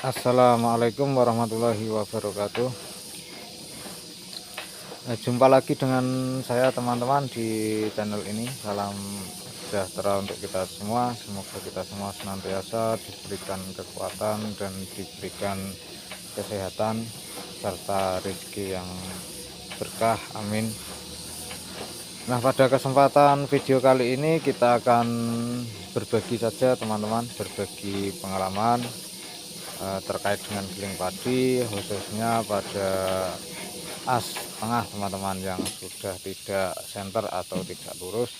Assalamualaikum warahmatullahi wabarakatuh. Jumpa lagi dengan saya teman-teman di channel ini. Salam sejahtera untuk kita semua. Semoga kita semua senantiasa diberikan kekuatan dan diberikan kesehatan serta rezeki yang berkah. Amin. Nah, pada kesempatan video kali ini kita akan berbagi saja teman-teman, berbagi pengalaman terkait dengan giling padi, khususnya pada as tengah teman-teman yang sudah tidak senter atau tidak lurus.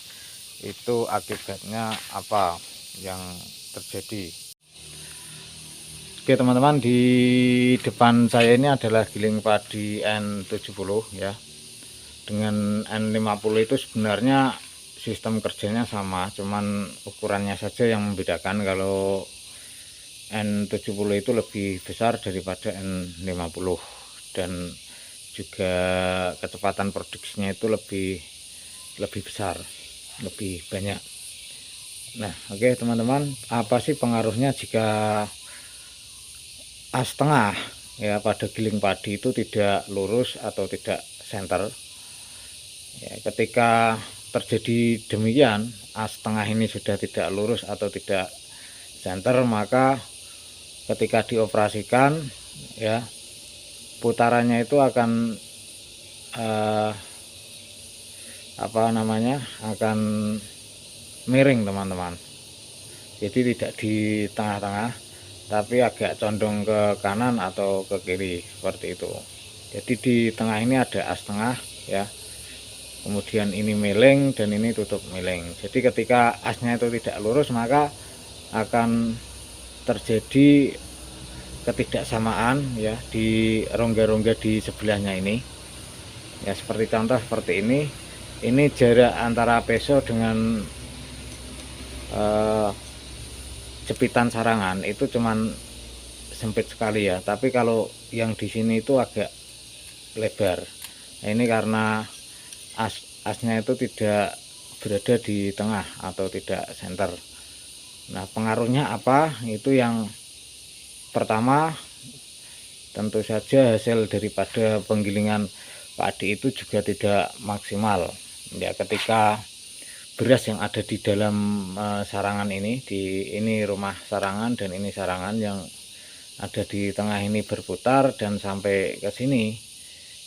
Itu akibatnya apa yang terjadi? Oke teman-teman, di depan saya ini adalah giling padi N70 ya. Dengan N50 itu sebenarnya sistem kerjanya sama, cuman ukurannya saja yang membedakan. Kalau N70 itu lebih besar daripada N50 dan juga kecepatan produksinya itu lebih besar, lebih banyak. Nah, oke teman-teman, apa sih pengaruhnya jika as tengah ya pada giling padi itu tidak lurus atau tidak senter? Ya, ketika terjadi demikian, as tengah ini sudah tidak lurus atau tidak senter, maka ketika dioperasikan ya putarannya itu akan akan miring teman-teman. Jadi tidak di tengah-tengah tapi agak condong ke kanan atau ke kiri seperti itu. Jadi di tengah ini ada as tengah ya, kemudian ini miring dan ini tutup miring. Jadi ketika asnya itu tidak lurus maka akan terjadi ketidaksamaan ya di rongga-rongga di sebelahnya ini ya, seperti contoh seperti ini jarak antara peso dengan jepitan sarangan itu cuman sempit sekali ya, tapi kalau yang di sini itu agak lebar. Nah, ini karena asnya itu tidak berada di tengah atau tidak senter. Nah, pengaruhnya apa? Itu yang pertama, tentu saja hasil daripada penggilingan padi itu juga tidak maksimal ya. Ketika beras yang ada di dalam sarangan ini rumah sarangan dan ini sarangan yang ada di tengah ini berputar dan sampai ke sini,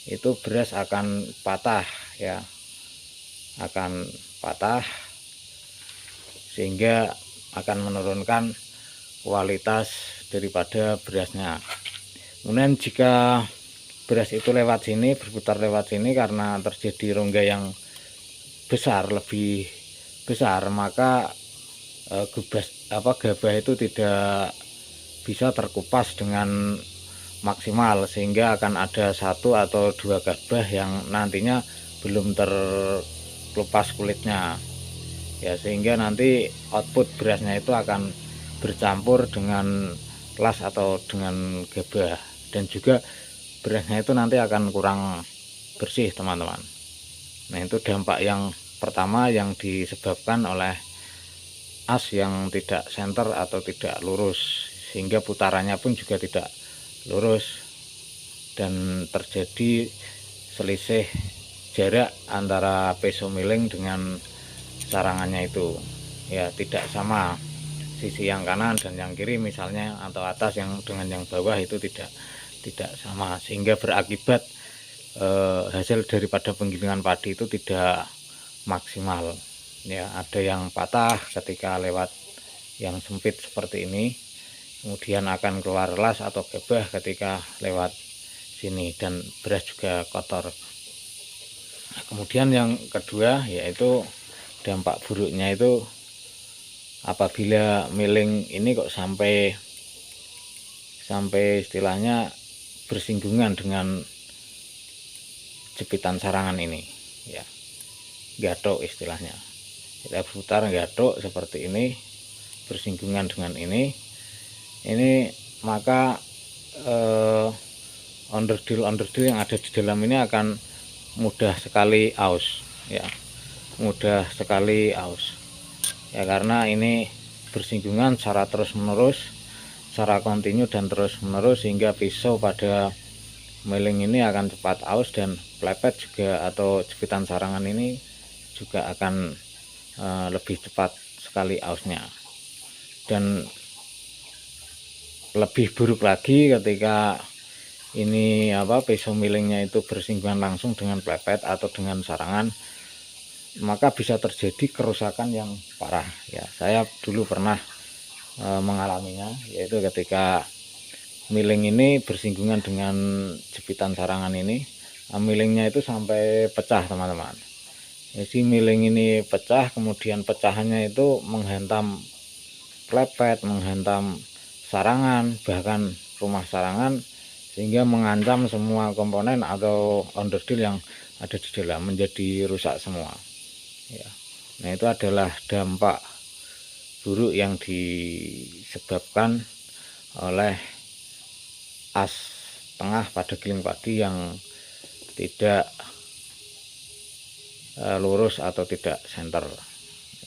itu beras akan patah ya, akan patah sehingga akan menurunkan kualitas daripada berasnya. Kemudian jika beras itu lewat sini, berputar lewat sini, karena terjadi rongga yang besar, lebih besar, maka gabah itu tidak bisa terkupas dengan maksimal, sehingga akan ada satu atau dua gabah yang nantinya belum terkelupas kulitnya ya, sehingga nanti output berasnya itu akan bercampur dengan las atau dengan gabah, dan juga berasnya itu nanti akan kurang bersih teman-teman. Nah, itu dampak yang pertama yang disebabkan oleh as yang tidak senter atau tidak lurus, sehingga putarannya pun juga tidak lurus dan terjadi selisih jarak antara peso miling dengan sarangannya itu ya, tidak sama sisi yang kanan dan yang kiri misalnya, atau atas yang dengan yang bawah itu tidak sama, sehingga berakibat hasil daripada penggilingan padi itu tidak maksimal ya. Ada yang patah ketika lewat yang sempit seperti ini, kemudian akan keluar las atau gabah ketika lewat sini, dan beras juga kotor. Nah, kemudian yang kedua yaitu dampak buruknya itu apabila miling ini kok sampai istilahnya bersinggungan dengan jepitan sarangan ini ya, gatok istilahnya. Kita putar gatok seperti ini, bersinggungan dengan ini, maka onderdil yang ada di dalam ini akan mudah sekali aus ya, mudah sekali aus ya, karena ini bersinggungan secara terus menerus secara kontinu dan terus menerus, sehingga pisau pada miling ini akan cepat aus, dan plepet juga atau jepitan sarangan ini juga akan lebih cepat sekali ausnya. Dan lebih buruk lagi ketika ini pisau milingnya itu bersinggungan langsung dengan plepet atau dengan sarangan, maka bisa terjadi kerusakan yang parah ya. Saya dulu pernah mengalaminya, yaitu ketika miling ini bersinggungan dengan jepitan sarangan ini, milingnya itu sampai pecah teman-teman. Jadi miling ini pecah, kemudian pecahannya itu menghantam plepet, menghantam sarangan, bahkan rumah sarangan, sehingga mengancam semua komponen atau onderdil yang ada di dalam menjadi rusak semua ya. Nah, itu adalah dampak buruk yang disebabkan oleh as tengah pada giling padi yang tidak lurus atau tidak senter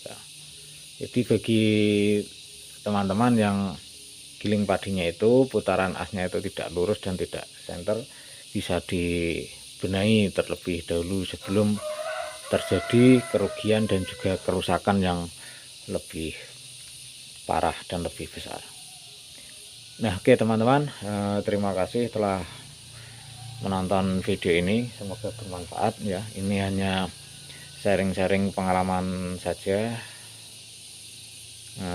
ya. Jadi bagi teman-teman yang giling padinya itu putaran asnya itu tidak lurus dan tidak senter, bisa dibenahi terlebih dahulu sebelum terjadi kerugian dan juga kerusakan yang lebih parah dan lebih besar. Nah, oke teman-teman, terima kasih telah menonton video ini, semoga bermanfaat ya. Ini hanya sharing-sharing pengalaman saja.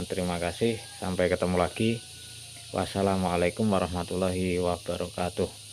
Terima kasih, sampai ketemu lagi. Wassalamualaikum warahmatullahi wabarakatuh.